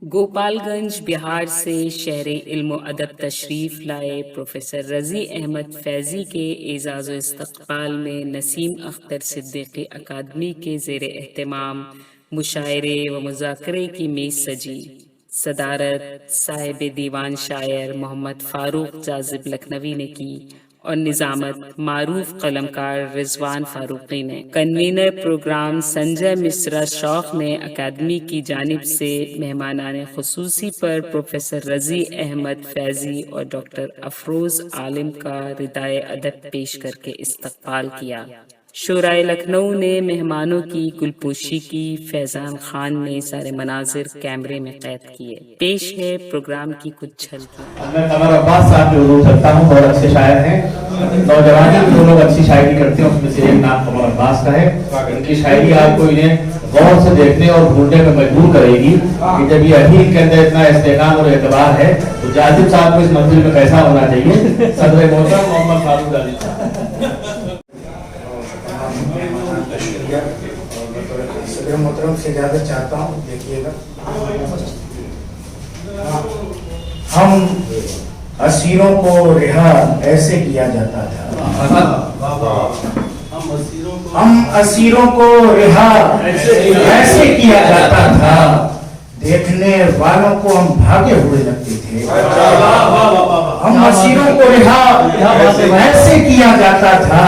गोपालगंज बिहार से शहर इल्म अदब तशरीफ़ लाए प्रोफेसर रज़ी अहमद फैज़ी के एज़ाज़ इस्तक़बाल में नसीम अख्तर सिद्दीकी अकादमी के ज़ेर एहतमाम मुशायरे व मुज़ाकरे की मेज़ सजी। सदारत साहिब दीवान शायर मोहम्मद फ़ारूक जाज़िब लखनवी ने की और निज़ामत मारूफ कलमकार रिजवान फारूकी ने। कन्वीनर प्रोग्राम संजय मिश्रा शौक ने अकादमी की जानिब से मेहमानाने खुसूसी पर प्रोफेसर रज़ी अहमद फैज़ी और डॉक्टर अफरोज़ आलिम का रिदाए अदब पेश करके इस्तक़बाल किया। शोराए लखनऊ ने मेहमानों की गुलपोशी की, फैजान खान ने सारे मनाजिर कैमरे में कैद किए। पेश है प्रोग्राम की कुछ झलकियां। मैं कमर अब्बास साहब की हुजूर करता हूँ, बहुत अच्छे शायर हैं। नौजवानी में जो लोग अच्छी शायरी करते हैं उसमें से एक नाम कमर अब्बास का है। इनकी शायरी आपको इन्हें गौर से देखने और ढूंढने पर मजबूर करेगी कि जब ये अभी के अंदर इतना इस्तेकाम और एतबार है तो जाजिब साहब को इस मंजिल में कैसा होना चाहिए। सदर मोहतरम मोहम्मद फारूक जाज़िब साहब। सदर मोहतरम से इजाजत चाहता हूँ, देखिएगा। हम असीरों को रिहा ऐसे किया जाता था, हम असीरों को रिहा ऐसे किया जाता था, देखने वालों को हम भागे हुए लगते थे। हम असीरों को रिहा ऐसे किया जाता था,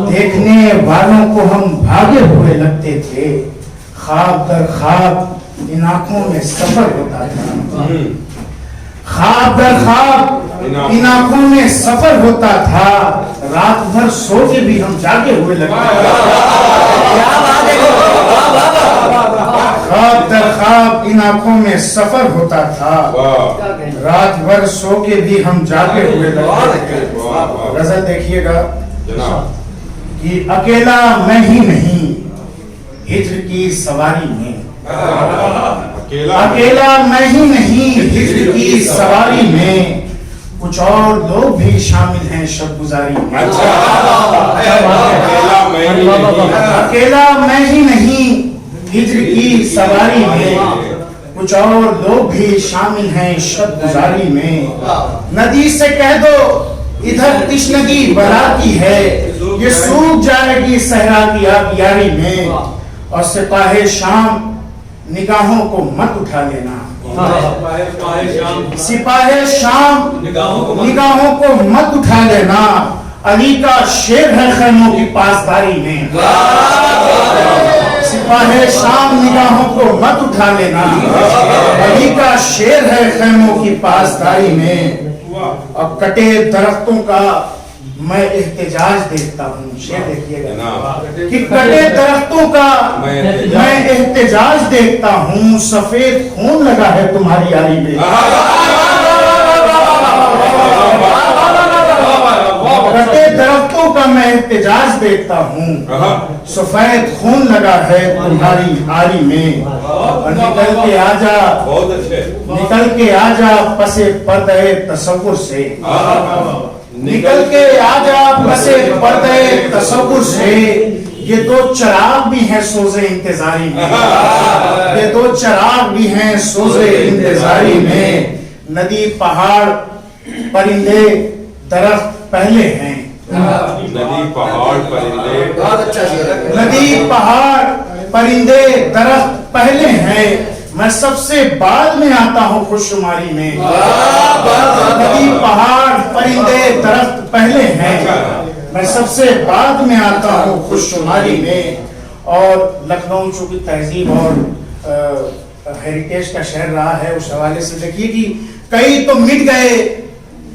देखने वालों को हम भागे हुए लगते थे। ख्वाब दर ख्वाब इन आंखों में सफर होता था, ख्वाब दर ख्वाब इन आंखों में सफर होता था, रात भर सो के भी हम जागे हुए लगते थे। ख्वाब दर ख्वाब इन आंखों में सफर होता था, रात भर सो के भी हम जागे हुए लगते थे। गजल देखिएगा कि अकेला मैं ही नहीं हिज्र की सवारी में, अकेला मैं ही नहीं हिज्र की सवारी में, कुछ और लोग भी शामिल हैं शब गुजारी में। अकेला मैं ही नहीं हिज्र की सवारी में, कुछ और लोग भी शामिल हैं शब गुजारी में। नदी से कह दो इधर तिश्नगी बराती है, ये सूख जाएगी सहरा की आबियारी में। और सिपाहे शाम निगाहों को मत उठा लेना, सिपाहे शाम निगाहों को मत उठा लेना, अली का शेर है खैमों की पासदारी में। सिपाहे शाम निगाहों को मत उठा लेना, अली का शेर है खैमों की पासदारी में। अब कटे दरख्तों का मैं एहतजाज देखता हूँ, शेर देखिएगा कि कटे दरख्तों का मैं एहतजाज देखता हूँ, सफेद खून लगा है तुम्हारी यारी में। कटे दरख्तों का मैं एहतजाज देखता हूँ, सफेद खून लगा है तुम्हारी आरी में। और निकल के आजा, निकल के आजा पसे पर्दे तसव्वुर से, निकल के आजा पसे पर्दे तसव्वुर से। ये दो चिराग भी हैं सोज़े इंतजारी में, ये दो चिराग भी हैं सोज़े इंतजारी में। नदी पहाड़ परिंदे दरख्त पहले हैं, नदी पहाड़ परिंदे, नदी पहाड़ परिंदे दरख्त पहले हैं, मैं सबसे बाद में आता हूँ खुशशुमारी में। नदी पहाड़ परिंदे दरख्त पहले हैं, मैं सबसे बाद में आता हूँ खुशशुमारी में। और लखनऊ चूंकि तहजीब और हेरिटेज का शहर रहा है, उस हवाले से देखिए कि कई तो मिट गए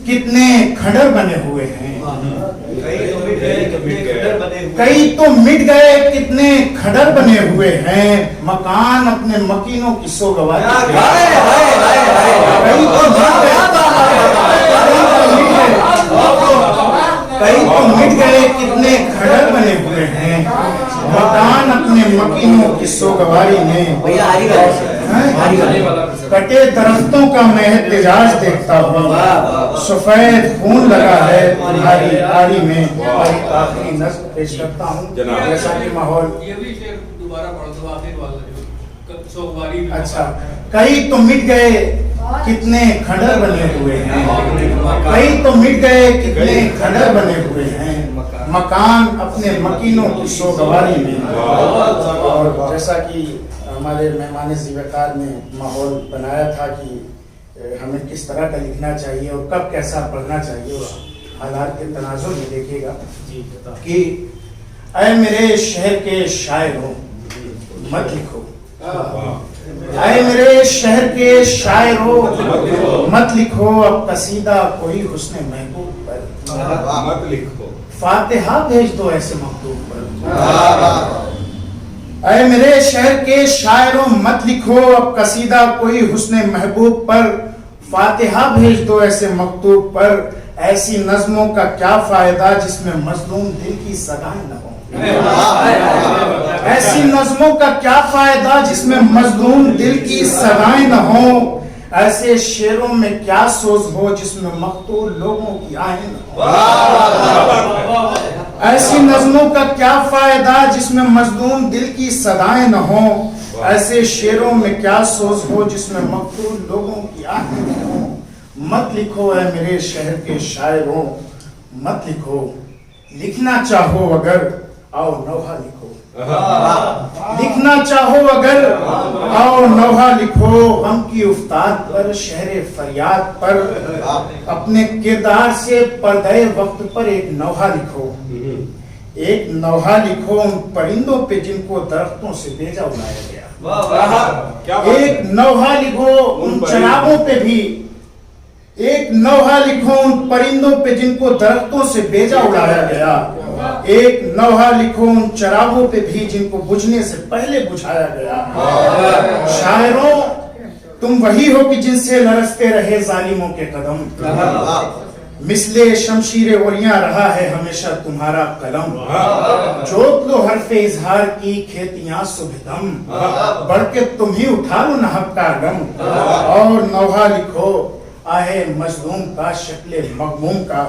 कितने खंडर बने हुए हैं, कई तो मिट गए कितने खंडर बने हुए हैं, मकान अपने मकीनों की सोगवारी। कई तो मिट गए कितने खंडर बने हुए हैं, मकान अपने मकीनों की सोगवारी में। कटे दरख्तों का मैं एहतजाज देखता हूँ, सफेद खून लगा है तुम्हारी आरी में। और आखिरी नज़्म पेश करता हूँ, जैसा कि माहौल अच्छा, कई तो मिट गए कितने खंडर बने हुए हैं, कई तो मिट गए कितने खंडर बने हुए हैं, मकान अपने मकीनों की सोगवारी में। और जैसा कि हमारे मेहमान ज़िवकार ने माहौल बनाया था कि हमें किस तरह का लिखना चाहिए और कब कैसा पढ़ना चाहिए, उस हालात के तनाजुर में देखिएगा कि ऐ मेरे शहर के शायरों मत लिखो, ऐ मेरे शहर के शायरों मत लिखो अब कसीदा कोई हुस्ने महबूब पर, मत लिखो फातिहा भेज दो ऐसे मखलूक पर। ऐ मेरे शहर के शायरों मत लिखो अब कसीदा कोई हुस्ने महबूब पर, फातिहा भेज दो ऐसे मखलूक पर। ऐसी नज़्मों का क्या फायदा जिसमें मजलूम दिल की सगाएं न हो, ऐसी नज़्मों का क्या फायदा जिसमें मजलूम दिल की सगाएं न हो, ऐसे शेरों में क्या सोच हो जिसमें मकतूल लोगों की आएं न हो। ऐसी नज़्मों का क्या फायदा जिसमें मजलूम दिल की सदाएं न हो, ऐसे शेरों में क्या सोच हो जिसमें मकतूल लोगों की आएं न हो। मत लिखो ऐ मेरे शहर के शायरों मत लिखो, लिखना चाहो अगर आओ नौहा लिखो, लिखना चाहो अगर आओ नौहा लिखो। गम की उफ्तार पर शहरे फरियाद पर अपने किरदार से पर्दे वक्त पर एक नौहा लिखो, एक नौहा लिखो उन परिंदों पे जिनको दरख्तों से भेजा उड़ाया गया, एक नौहा लिखो उन चरागों पे भी, एक नौहा लिखो उन परिंदों पे जिनको दरख्तों से भेजा उड़ाया गया, एक नौहा लिखो उन चरागों पे भी जिनको बुझने से पहले बुझाया गया। शायरों तुम वही हो कि जिनसे लरसते रहे जालिमों के कदम, मिसले शमशीर ओरियां रहा है हमेशा तुम्हारा कलम। जोत लो हरफे इजहार की खेतियां सुबदम, बढ़ के तुम ही उठा लो नहब का गम। और नौहा लिखो आहे मजलूम का शक्ले मगमूम का,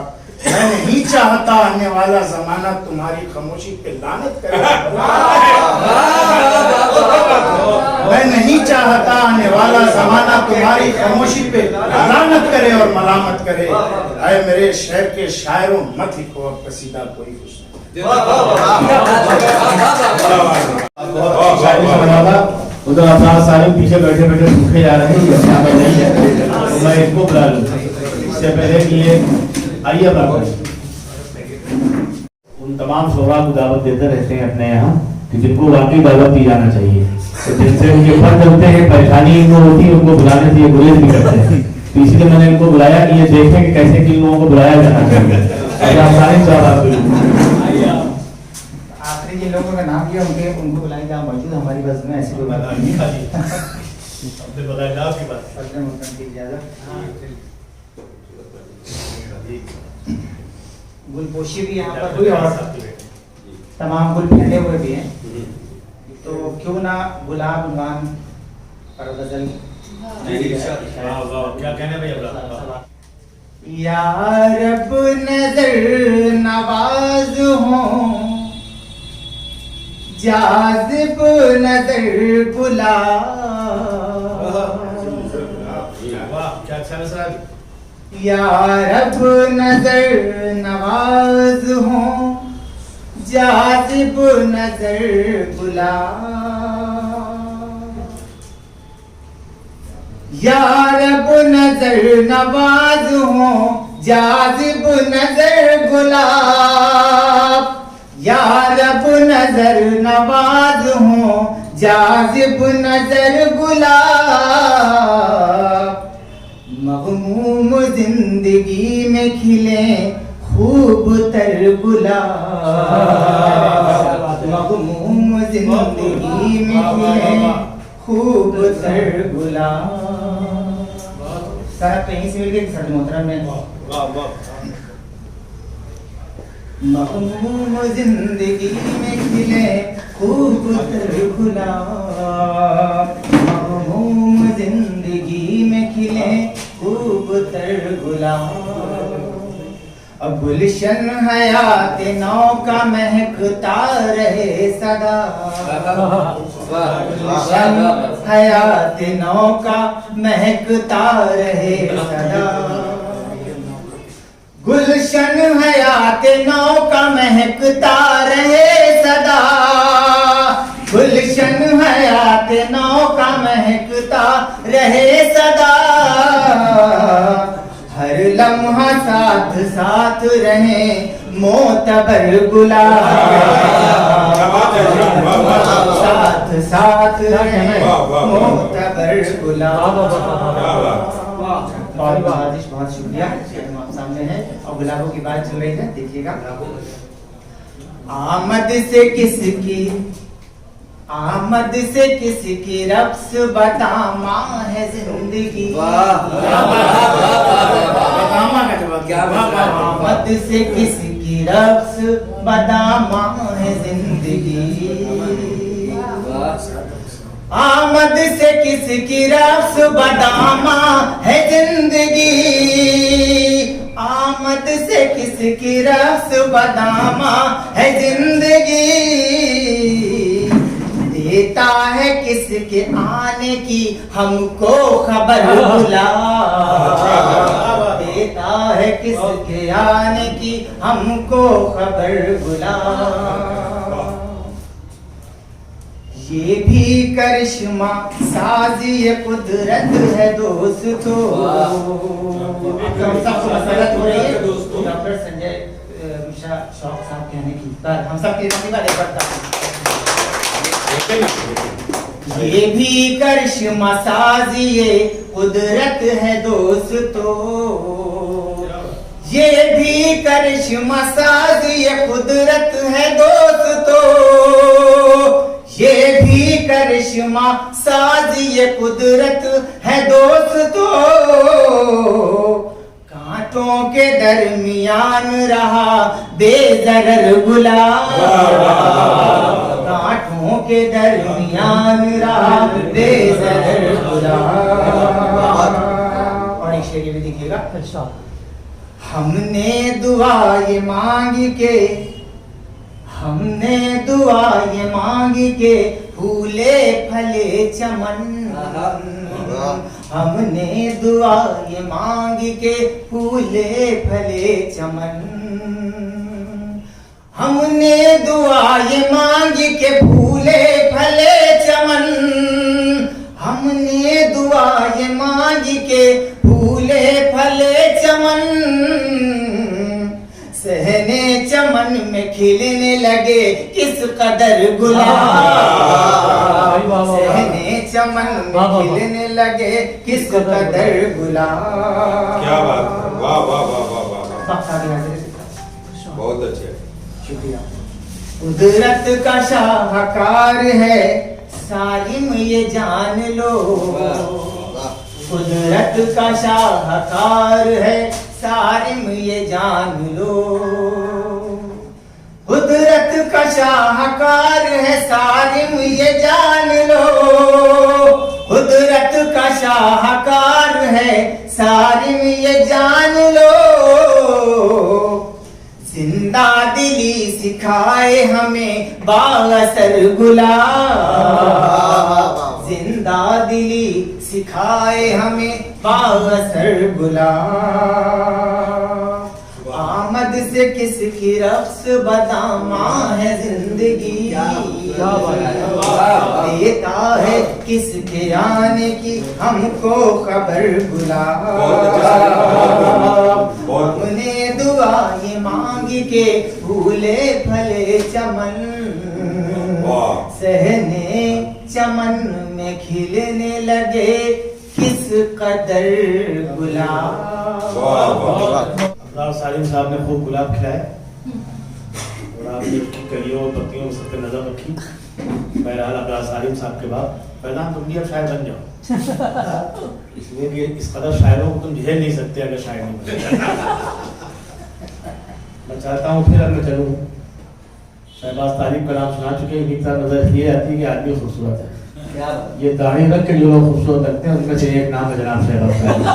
मैं नहीं चाहता आने वाला जमाना तुम्हारी खामोशी पे लानत करे, मैं नहीं चाहता आने वाला जमाना तुम्हारी खामोशी पे लानत करे और मलामत करे। ऐ मेरे शहर के शायरों मत लिखो अब कसीदा कोई हुस्न। उधर अफराज सारे पीछे बैठे बैठे भूखे जा रहे हैं, यहाँ पर नहीं है तो मैं इनको बुला लूँ इससे पहले कि ये आइए अब उन तमाम शोभा को दावत देते रहते हैं अपने यहाँ कि जिनको वाकई दावत दी जाना चाहिए, तो जिनसे उनके फर्ज होते हैं, परेशानी इनको होती है, उनको बुलाने से ये गुरेज भी करते हैं। तो इसलिए मैंने इनको बुलाया कि ये देखें कि कैसे किन लोगों को बुलाया जाना चाहिए। आखिरी जिन लोगों का नाम लिया उनको बुलाएं जहाँ मौजूद हमारी बस में, ऐसी कोई बात नहीं। गुलपोशी भी यहाँ पर हुई और तमाम गुल फैले हुए भी हैं, तो क्यों ना गुलाब उन्वान पर गजल क्या कहने भाई? या रब नजर नवाज हो, जाज़िब नजर गुलाब, क्या अच्छा सर। या रब नजर नवाज हो, जाज़िब नजर गुलाब, या रब नजर नवाज हो, जाज़िब नजर गुलाब, या रब नजर नवाज हो, जाज़िब नजर गुलाब। मग़मूम जिंदगी में खिले खूब तर गुलाब, मग़मूम जिंदगी में खिले खूब तर गुलाब। सर कहीं से मिल गए सर मोहतरम में। मग़मूम जिंदगी में खिले खूब तर गुलाब, मग़मूम जिंदगी में खिले खूब तर गुलाब। अब गुलशन हयात नौ का महकता रहे सदा, गुलशन हयात नौ का महकता रहे सदा, गुलशन हयात नौ का महकता रहे सदा, गुलशन हयात नौ का महकता रहे सदा, हर लम्हा साथ साथ रहे मोतबर गुलाब, साथ साथ रहे मोतबर गुलाब। बहुत बहुत शुक्रिया। आप सामने है और गुलाबों की बात चल रही है, देखिएगा। आमद से किसकी रक्स बदामा है जिंदगी, आमद से किसकी रक्स बदामा है जिंदगी, आमद से किसकी रक्स बदामा है जिंदगी, आमद से किसकी रक्स बदामा है जिंदगी, देता है किसके आने की हमको खबर बुला, देता है किसके आने की हमको खबर बुला, ये भी करिश्मा साजी ये कुदरत है दोस्तों। सबको मसरत हो रही है डॉक्टर संजय मिश्रा शौक साहब कहने की, पर हम सब के बात एक बार ये भी करिश्मा साजी ये कुदरत है दोस्तों, ये भी करिश्मा साजी ये कुदरत है दोस्तों, ये भी करिश्मा साजी ये कुदरत है दोस्तों, कांटों के दरमियान रहा बेज़रर गुलाब, कांटों के दरमियान रहा बेज़रर गुलाब। और एक शेर भी देखिएगा। हमने दुआ ये मांगी के, हमने दुआ ये मांगी के फूले फले चमन, हमने दुआ ये मांगी के फूले फले चमन, हमने दुआ ये मांगी के फूले फले चमन, हमने दुआ ये मांगी के फूले फले चमन, सहने चमन में खिलने लगे किस कदर गुलाब, सहने चमन में खिलने लगे किस कदर गुलाब। क्या बात, वाह वाह वाह वाह वाह, बहुत अच्छे, शुक्रिया। कुदरत का शाहकार है सालिम ये जान लो, कुदरत का शाहकार है सालिम ये जान लो, कुदरत का शाहकार है सालिम ये जान लो, कुदरत का शाहकार है सालिम ये जान लो, जिंदा दिली सिखाए हमें बाअसर गुलाब, जिंदा दिली सिखाए हमें बाअसर गुलाब, आमद से किसकी रक्स बदामा है जिंदगी, देता है किसके आने की हमको खबर गुलाब, हमने दुआ ये मांगी के फूले फले चमन, सहने चमन में खिलने लगे किस कदर गुलाब। अब्रार सालिम साहब ने खूब गुलाब खिलाए और आपने कलियों और पत्तियों सब पे नजर रखी। बहरहाल अब्रार सालिम साहब के बाद पहला तुम भी अब शायर बन जाओ, इसलिए कि इस कदर शायरों को तुम झेल नहीं सकते अगर शायर नहीं बने। मैं चाहता हूँ फिर अब मैं चलूँ। शहबाज तारीफ का नाम सुना चुके हैं, एक नजर ये आती है कि आदमी खूबसूरत है, ये दाढ़ी रख के जो लोग खूबसूरत लगते हैं उनमें से एक नाम है जनाब शहबाज तारीफ।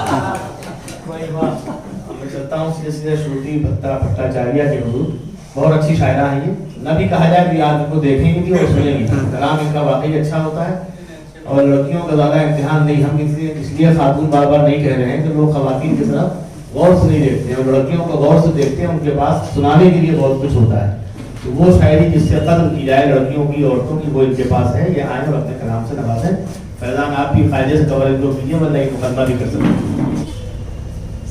मैं चलता हूँ सीधे सीधे श्रुति भट्टाचार्य के हुजूर। बहुत अच्छी शायरा है ये। न भी कहा जाए कि आज इनको देखेंगे भी और सुनेंगे, कलाम इनका वाकई अच्छा होता है। और लड़कियों का ज़्यादा इम्तिहान नहीं, हम इसलिए खातून बार बार नहीं कह रहे हैं कि लोग खवातीन की तरफ गौर से नहीं देखते हैं, और लड़कियों को गौर से देखते हैं, उनके पास सुनाने के लिए बहुत कुछ होता है। तो वो शायरी जिससे कदर की जाए लड़कियों की, औरतों की, वो इनके पास है। ये आए और अपने कलाम से नवाजें। फैजान आप भी कायदे से कवरेज जो कीजिए, वरना एक मुकदमा भी कर सकते हैं।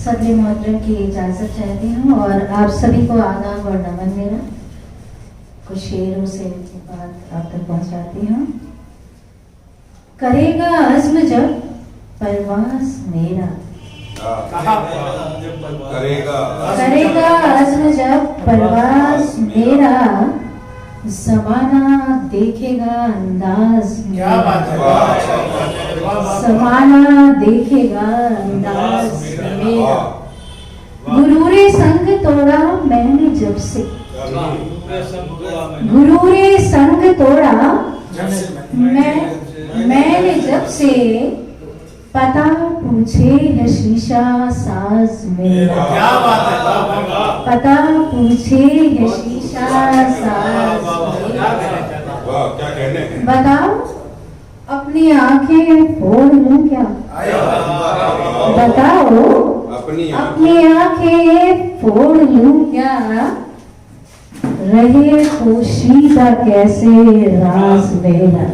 सदर मोहतरम की इजाज़त चाहती हूँ और आप सभी को आदाब और नमन मेरा। कुछ शेरों से बात आप तक पहुँचाती हूँ। करेगा अज़्म जब परवाज़ मेरा, करेगा अज़्म जब परवाज़ मेरा, ज़माना देखेगा अंदाज मेरा, ज़माना देखेगा अंदाज मेरा। गुरूरे संग तोड़ा मैंने जब से, गुरूरे संग तोड़ा मैंने जब से, पता पूछे है शीशा साज मेरा, पता पूछे है शीशा साज मेरा। क्या कहने हैं? बताओ अपनी आंखें फोड़ लूं क्या, बताओ अपनी आंखें फोड़ लूं क्या, रहे पोशीदा कैसे राज मेरा,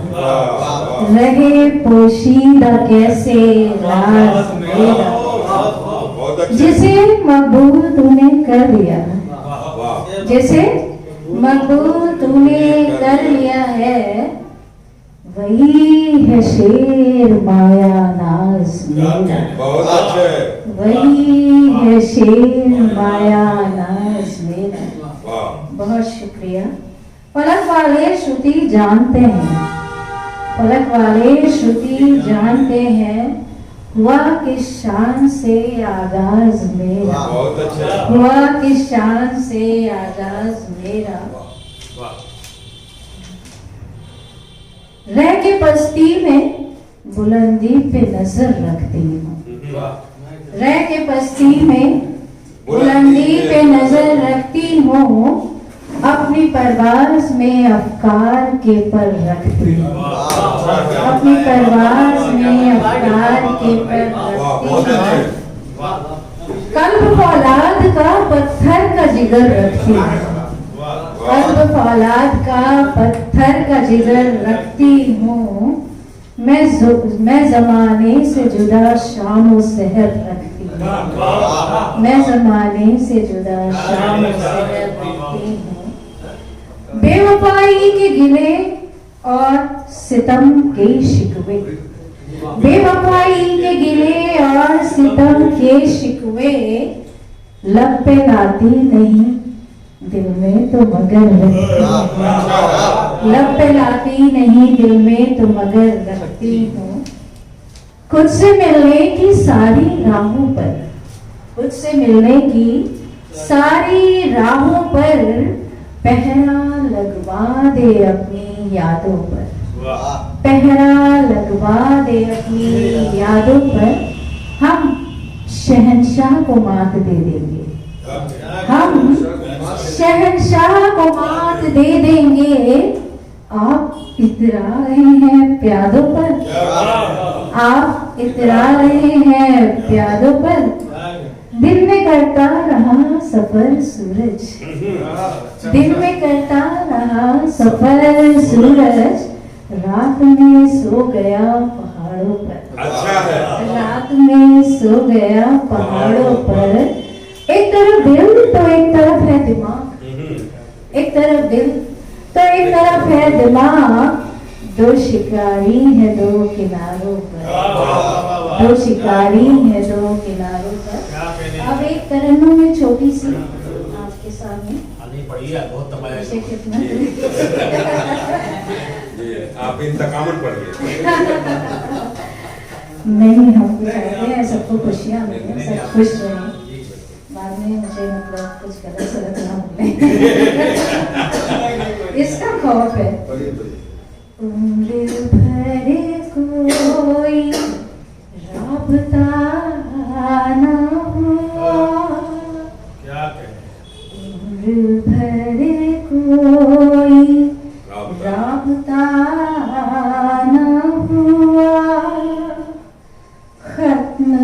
रहे पोशीदा कैसे राज मेरा। जिसे मकबूल तूने कर लिया, जिसे मकबूल तूने कर लिया है, वही है शेर माया नाज मेरा, वही है शेर माया नाज मेरा। बहुत शुक्रिया। पलक वाले श्रुति जानते हैं, पलक वाले श्रुति जानते हैं, हुआ किस शान से आगाज मेरा, हुआ किस शान से आगाज मेरा। रह के पस्ती में बुलंदी पे नजर रखती हूँ, रह के पस्ती में बुलंदी पे नजर रखती हूँ, अपनी परवाज़ में अफकार के पर रखती हूँ, अपनी परवाज़ में अफकार के पर रखती हूँ। कल्ब फौलाद का पत्थर का जिगर रखती हूँ, कल्ब फौलाद का पत्थर का जिगर रखती हूँ। मैं ज़माने से जुदा शाम और सहर रखती हूँ, मैं ज़माने से जुदा शाम और सहर रखती हूँ। बेवफाई के गिले और सितम के शिकवे, बेवफाई के गिले और सितम के शिकवे, लब पे लाती नहीं दिल में तो मगर रखती हूँ, लब पे लाती नहीं दिल में तो मगर रखती हूँ। खुद से मिलने की सारी राहों पर, खुद से मिलने की सारी राहों पर, पहरा लगवा दे अपनी यादों पर, पहरा लगवा दे अपनी यादों पर। हम शहंशाह को मात दे देंगे, हम शहंशाह को मात दे देंगे। आप इतरा रहे हैं प्यादों पर, आप इतरा रहे हैं प्यादों पर। दिन में करता रहा सफर सूरज, दिन में करता रहा सफर सूरज, रात में सो गया पहाड़ों पर, अच्छा है। रात में सो गया पहाड़ों पर। एक तरफ दिल तो एक तरफ है दिमाग, एक तरफ दिल तो एक तरफ है दिमाग, दो शिकारी है दो किनारों पर, दो शिकारी है दो किनारों पर। अब एक तरन्नुम में छोटी सी आपके सामने, इसे कितना आप इंतकामन पढ़िए। नहीं, हम चाहते हैं सबको खुशियाँ मिले, सब खुश रहें, बाद में मुझे मतलब कुछ गलत सलत ना मिले, इसका खौफ है। उम्र भर कोई राबता ना हुआ, उम्र भर खत्म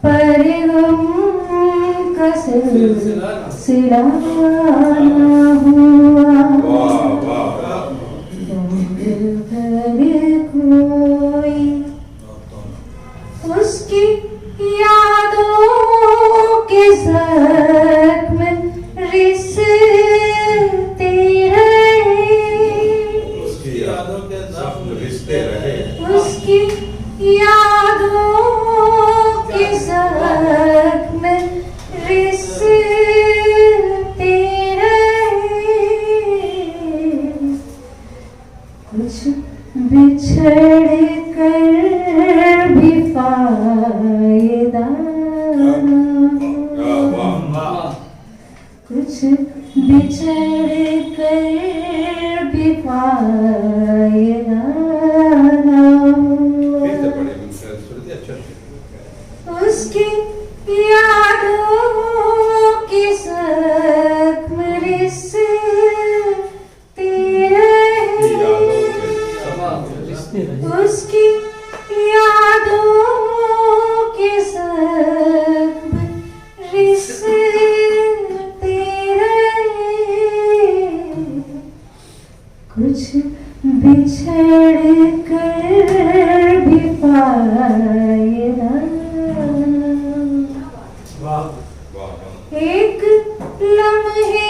पर गम का सिलसिला न हुआ। वाह वाह उम्र भर कोई उसकी यादों के जख्म रिश्ते रहे, उसकी यादों के जख्म रिश्ते रहे, उसकी यादों के जख्म रिश्ते रहे। कुछ बिछड़ कर भी फायदा कुछ बिछड़ कर भी फायदा न हुआ। उसकी यादों की जख्म रिश्ते रहे, उसकी यादों के जख्म रिश्ते कुछ बिछड़ कर भी फायदा। एक लम्हे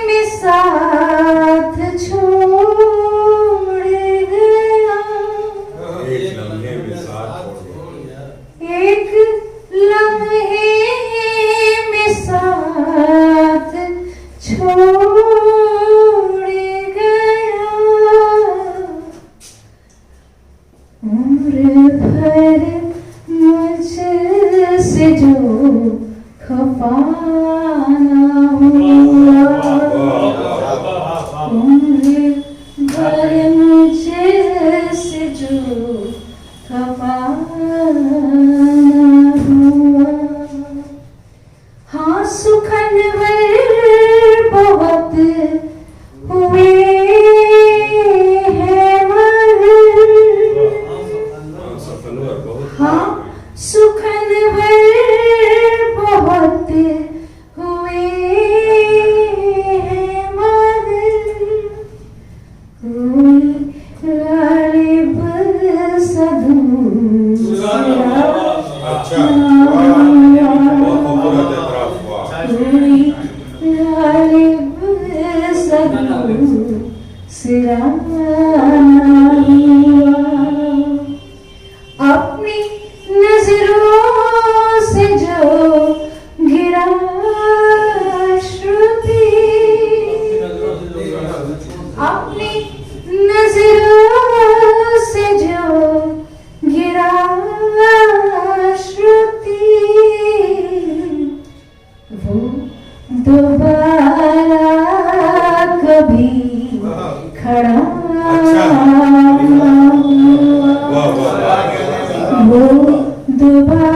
में साथ छोड़ गया, एक लम्हे में साथ छोड़ गया, एक लम्हे में साथ छोड़ गया। उम्र भर मुझसे जो खफा न हुआ, उम्र भर मुझसे जो खफा न हुआ। हाँ सुखनवर बहुत हुए हैं मगर, हाँ सुखनवर बहुत हुए हैं मगर, कोई गालिब सदूसरा कोई गालिब सदूसरा न हुआ। अपनी नजरों से जो गिरा श्रुति, अपनी नजरों से जो गिरा श्रुति, वो दोबारा कभी खड़ा न हुआ। वो दोबारा